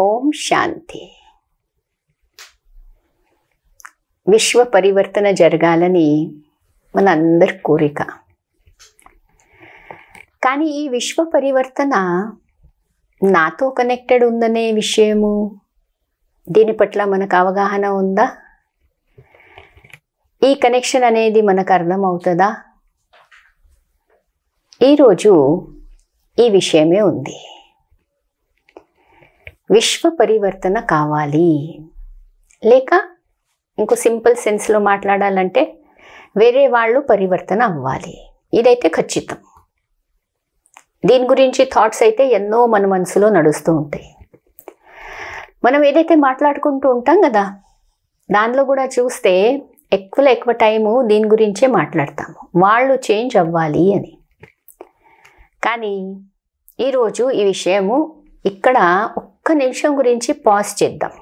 ఓం శాంతి. విశ్వ పరివర్తన జరగాలని మనందరి కోరిక. కానీ ఈ విశ్వ పరివర్తన నాతో కనెక్టెడ్ ఉందనే విషయము, దీని పట్ల మనకు అవగాహన ఉందా? ఈ కనెక్షన్ అనేది మనకు అర్థమవుతుందా? ఈరోజు ఈ విషయమే ఉంది. విశ్వ పరివర్తన కావాలి, లేక ఇంకో సింపుల్ సెన్స్లో మాట్లాడాలంటే వేరే వాళ్ళు పరివర్తన అవ్వాలి. ఇదైతే ఖచ్చితం. దీని గురించి థాట్స్ అయితే ఎన్నో మన మనసులో నడుస్తూ ఉంటాయి. మనం ఏదైతే మాట్లాడుకుంటూ ఉంటాం కదా, దానిలో కూడా చూస్తే ఎక్కువ టైము దీని గురించే మాట్లాడతాము, వాళ్ళు చేంజ్ అవ్వాలి అని. కానీ ఈరోజు ఈ విషయము ఇక్కడ ఒక్క నిమిషం గురించి పాజ్ చేద్దాం.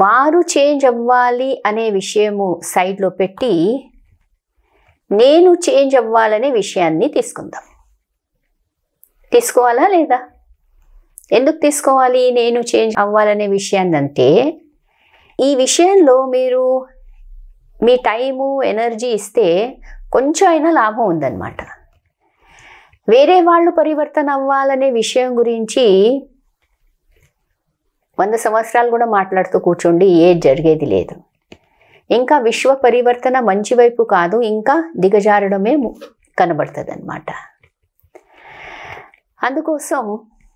వారు చేంజ్ అవ్వాలి అనే విషయము సైడ్లో పెట్టి నేను చేంజ్ అవ్వాలనే విషయాన్ని తీసుకుందాం. తీసుకోవాలా లేదా? ఎందుకు తీసుకోవాలి నేను చేంజ్ అవ్వాలనే విషయాన్ని? అంటే ఈ విషయంలో మీరు మీ టైము ఎనర్జీ ఇస్తే కొంచెం అయినా లాభం ఉందన్నమాట. వేరే వాళ్ళు పరివర్తన అవ్వాలనే విషయం గురించి 100 సంవత్సరాలు కూడా మాట్లాడుతూ కూర్చోండి, ఏది జరిగేది లేదు. ఇంకా విశ్వ పరివర్తన మంచి వైపు కాదు, ఇంకా దిగజారడమే కనబడుతుంది అన్నమాట. అందుకోసం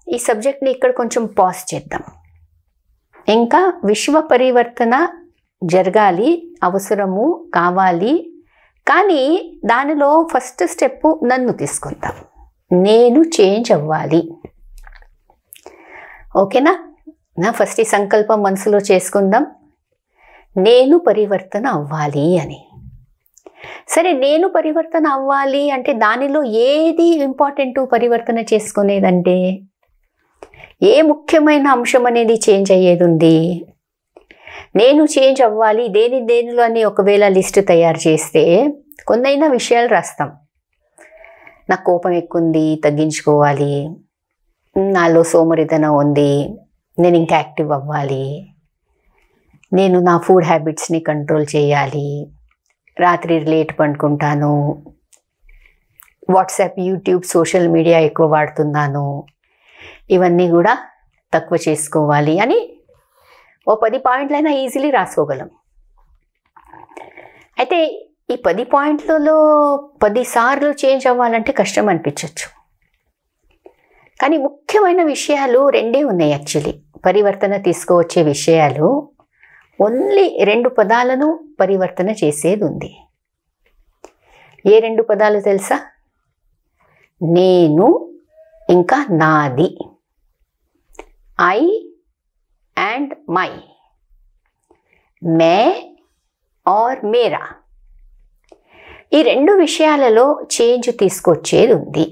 ఈ సబ్జెక్ట్ని ఇక్కడ కొంచెం పాజ్ చేద్దాం. ఇంకా విశ్వ పరివర్తన జరగాలి, అవసరము కావాలి. కానీ దానిలో ఫస్ట్ స్టెప్ నన్ను తీసుకుందాం. నేను చేంజ్ అవ్వాలి. ఓకేనా? ఫస్ట్ ఈ సంకల్పం మనసులో చేసుకుందాం, నేను పరివర్తన అవ్వాలి అని. సరే, నేను పరివర్తన అవ్వాలి అంటే దానిలో ఏది ఇంపార్టెంట్ పరివర్తన చేసుకునేదంటే? ఏ ముఖ్యమైన అంశం అనేది చేంజ్ అయ్యేది ఉంది? నేను చేంజ్ అవ్వాలి దేనిలో అని ఒకవేళ లిస్ట్ తయారు చేస్తే కొన్నైనా విషయాలు రాస్తాం. నాకు కోపం ఎక్కువ ఉంది, తగ్గించుకోవాలి. నాలో సోమరితనం ఉంది, నేను ఇంకా యాక్టివ్ అవ్వాలి. నేను నా ఫుడ్ హ్యాబిట్స్ని కంట్రోల్ చేయాలి. రాత్రి లేట్ పండుకుంటాను. వాట్సాప్, యూట్యూబ్, సోషల్ మీడియా ఎక్కువ వాడుతున్నాను. ఇవన్నీ కూడా తక్కువ చేసుకోవాలి అని ఓ 10 పాయింట్లైనా ఈజీలీ రాసుకోగలం. అయితే ఈ 10 పాయింట్లలో 10 సార్లు చేంజ్ అవ్వాలంటే కష్టం అనిపించవచ్చు. కానీ ముఖ్యమైన విషయాలు 2 ఉన్నాయి. యాక్చువల్లీ పరివర్తన తీసుకువచ్చే విషయాలు ఓన్లీ 2 పదాలను పరివర్తన చేసేది ఉంది. ఏ 2 పదాలు తెలుసా? నేను ఇంకా నాది. ఐ అండ్ మై, మే ఆర్ మేరా. ఈ 2 విషయాలలో చేంజ్ తీసుకొచ్చేది ఉంది.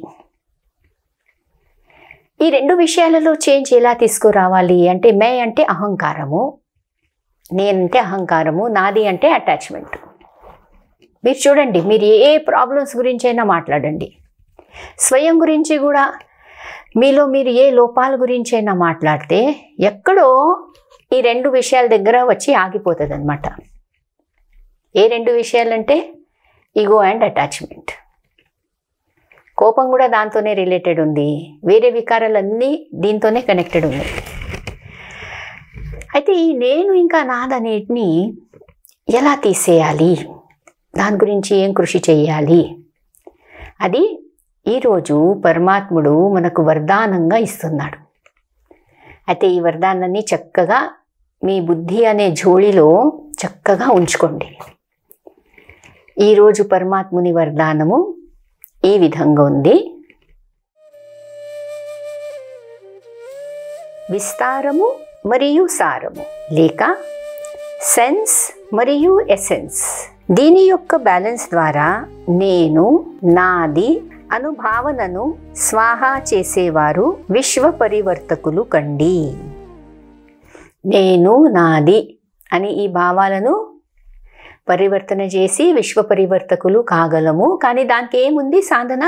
ఈ 2 విషయాలలో చేంజ్ ఎలా తీసుకురావాలి అంటే, మే అంటే అహంకారము, నేనంటే అహంకారము, నాది అంటే అటాచ్మెంట్. మీరు చూడండి, మీరు ఏ ప్రాబ్లమ్స్ గురించి అయినా మాట్లాడండి, స్వయం గురించి కూడా మీలో మీరు ఏ లోపాల గురించి అయినా మాట్లాడితే ఎక్కడో ఈ 2 విషయాల దగ్గర వచ్చి ఆగిపోతుంది అన్నమాట. ఏ 2 విషయాలంటే ఈగో అండ్ అటాచ్మెంట్. కోపం కూడా దాంతోనే రిలేటెడ్ ఉంది. వేరే వికారాలన్నీ దీంతోనే కనెక్టెడ్ ఉన్నాయి. అయితే ఈ నేను ఇంకా నాదనేటిని ఎలా తీసేయాలి, దాని గురించి ఏం కృషి చేయాలి, అది ఈరోజు పరమాత్ముడు మనకు వరదానంగా ఇస్తున్నాడు. అయితే ఈ వరదానాన్ని చక్కగా మీ బుద్ధి అనే జోళిలో చక్కగా ఉంచుకోండి. ఈరోజు పరమాత్ముని వరదానము ఈ విధంగా ఉంది. విస్తారము మరియు సారము, లేక సెన్స్ మరియు ఎసెన్స్. దీని యొక్క బ్యాలెన్స్ ద్వారా నేను, నాది అనుభావనను స్వాహా చేసేవారు విశ్వ పరివర్తకులు కండి. నేను, నాది అని ఈ భావాలను పరివర్తన చేసి విశ్వ పరివర్తకులు కాగలము. కానీ దానికి ఏముంది సాధన?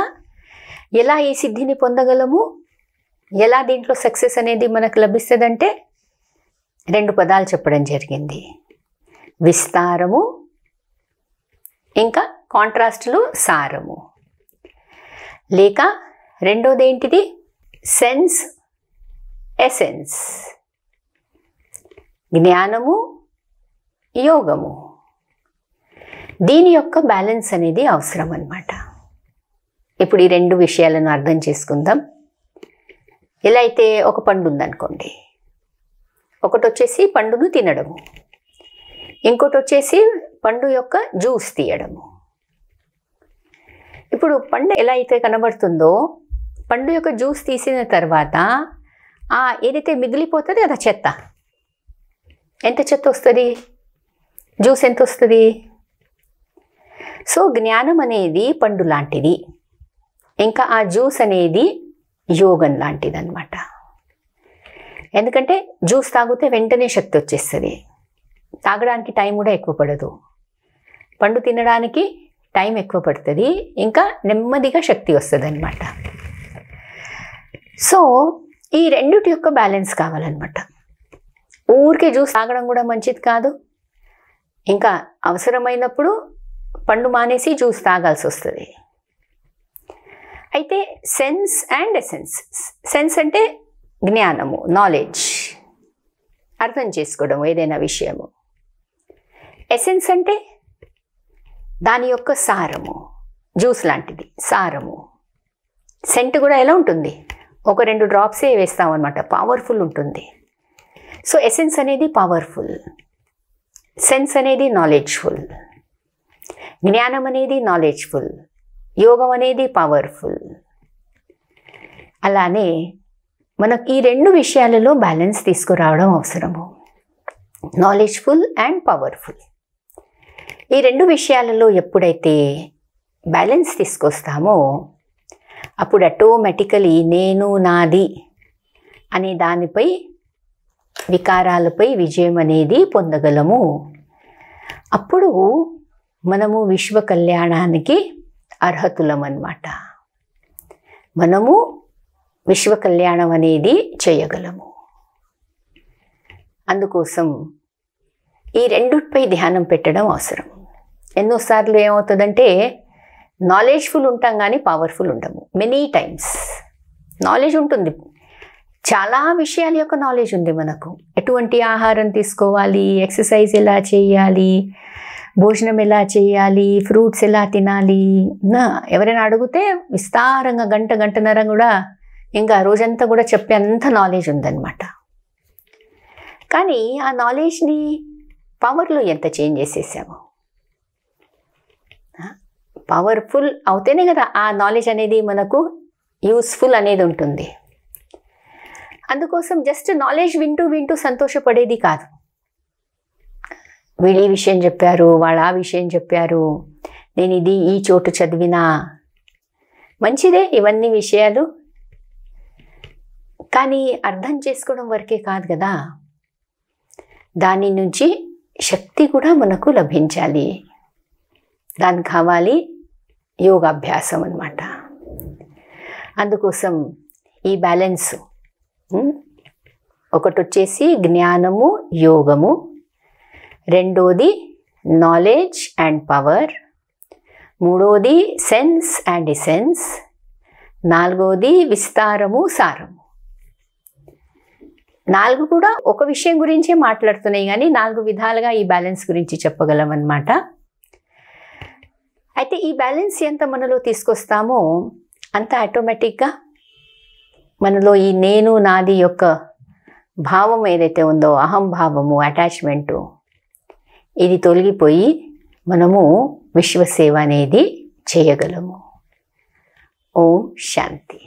ఎలా ఈ సిద్ధిని పొందగలము? ఎలా దీంట్లో సక్సెస్ అనేది మనకు లభిస్తుందంటే 2 పదాలు చెప్పడం జరిగింది. విస్తారము, ఇంకా కాంట్రాస్ట్లో సారము. లేక రెండోది ఏంటిది? Sense, essence. జ్ఞానము, యోగము. దీని యొక్క బ్యాలెన్స్ అనేది అవసరం అన్నమాట. ఇప్పుడు ఈ 2 విషయాలను అర్థం చేసుకుందాం. ఎలా అయితే ఒక పండు ఉందనుకోండి, ఒకటి వచ్చేసి పండును తినడము, ఇంకోటి వచ్చేసి పండు యొక్క జ్యూస్ తీయడము. ఇప్పుడు పండు ఎలా అయితే కనబడుతుందో, పండు యొక్క జ్యూస్ తీసిన తర్వాత ఏదైతే మిగిలిపోతుందో అది చెత్త. ఎంత చెత్త వస్తుంది? జ్యూస్ ఎంత వస్తుంది? సో జ్ఞానం అనేది పండు లాంటిది, ఇంకా ఆ జ్యూస్ అనేది యోగం లాంటిది అన్నమాట. ఎందుకంటే జ్యూస్ తాగితే వెంటనే శక్తి వచ్చేస్తుంది, తాగడానికి టైం కూడా ఎక్కువ పడదు. పండు తినడానికి టైం ఎక్కువ పడుతుంది, ఇంకా నెమ్మదిగా శక్తి వస్తుంది అన్నమాట. సో ఈ రెండిటి యొక్క బ్యాలెన్స్ కావాలన్నమాట. ఊరికే జ్యూస్ తాగడం కూడా మంచిది కాదు, ఇంకా అవసరమైనప్పుడు పండు మానేసి జ్యూస్ తాగాల్సి వస్తుంది. అయితే సెన్స్ అండ్ ఎసెన్స్. సెన్స్ అంటే జ్ఞానము, నాలెడ్జ్, అర్థం చేసుకోవడం ఏదైనా విషయము. ఎసెన్స్ అంటే దాని యొక్క సారము, జ్యూస్ లాంటిది సారము. సెంట్ కూడా ఎలా ఉంటుంది? 1-2 డ్రాప్సే వేస్తాం అన్నమాట, పవర్ఫుల్ ఉంటుంది. సో ఎసెన్స్ అనేది పవర్ఫుల్, సెన్స్ అనేది నాలెడ్జ్ఫుల్, జ్ఞానం అనేది నాలెడ్జ్ఫుల్, యోగం అనేది పవర్ఫుల్. అలానే మనకు ఈ 2 విషయాలలో బ్యాలెన్స్ తీసుకురావడం అవసరము. Knowledgeful and powerful. ఈ 2 విషయాలలో ఎప్పుడైతే బ్యాలెన్స్ తీసుకొస్తామో అప్పుడు ఆటోమేటికలీ నేను నాది అనే దానిపై, వికారాలపై విజయం అనేది పొందగలము. అప్పుడు మనము విశ్వ కళ్యాణానికి అర్హతులం అన్నమాట. మనము విశ్వ కళ్యాణం అనేది చేయగలము. అందుకోసం ఈ రెండుపై ధ్యానం పెట్టడం అవసరం. ఎన్నోసార్లు ఏమవుతుందంటే నాలెడ్జ్ఫుల్ ఉంటాం కానీ పవర్ఫుల్ ఉండము. మెనీ టైమ్స్ నాలెడ్జ్ ఉంటుంది, చాలా విషయాల యొక్క నాలెడ్జ్ ఉంది మనకు. ఎటువంటి ఆహారం తీసుకోవాలి, ఎక్సర్సైజ్ ఎలా చేయాలి, భోజనం ఎలా చేయాలి, ఫ్రూట్స్ ఎలా తినాలి, ఎవరైనా అడిగితే విస్తారంగా గంటన్నర కూడా, ఇంకా రోజంతా కూడా చెప్పేంత నాలెడ్జ్ ఉందన్నమాట. కానీ ఆ నాలెడ్జ్ని పవర్లో ఎంత చేంజ్ చేసేసాము. పవర్ఫుల్ అవుతేనే కదా ఆ నాలెడ్జ్ అనేది మనకు యూస్ఫుల్ అనేది ఉంటుంది. అందుకోసం జస్ట్ నాలెడ్జ్ వింటూ సంతోషపడేది కాదు. వీళ్ళు ఈ విషయం చెప్పారు, వాళ్ళు ఆ విషయం చెప్పారు, నేను ఇది ఈ చోటు చదివినా, మంచిదే ఇవన్నీ విషయాలు, కానీ అర్థం చేసుకోవడం వరకే కాదు కదా, దాని నుంచి శక్తి కూడా మనకు లభించాలి. దానికి కావాలి యోగాభ్యాసం అన్నమాట. అందుకోసం ఈ బ్యాలెన్స్, ఒకటి వచ్చేసి జ్ఞానము యోగము, రెండోది నాలెడ్జ్ అండ్ పవర్, మూడోది సెన్స్ అండ్ ఎసెన్స్, నాలుగోది విస్తారము సారము. 4 కూడా ఒక విషయం గురించే మాట్లాడుతున్నాయి కానీ 4 విధాలుగా ఈ బ్యాలెన్స్ గురించి చెప్పగలం అన్నమాట. అయితే ఈ బ్యాలెన్స్ ఎంత మనలో తీసుకొస్తామో అంత ఆటోమేటిక్గా మనలో ఈ నేను నాది యొక్క భావం ఏదైతే ఉందో, అహంభావము, అటాచ్మెంటు, ఇది తొలగిపోయి మనము విశ్వసేవ అనేది చేయగలము. ఓం శాంతి.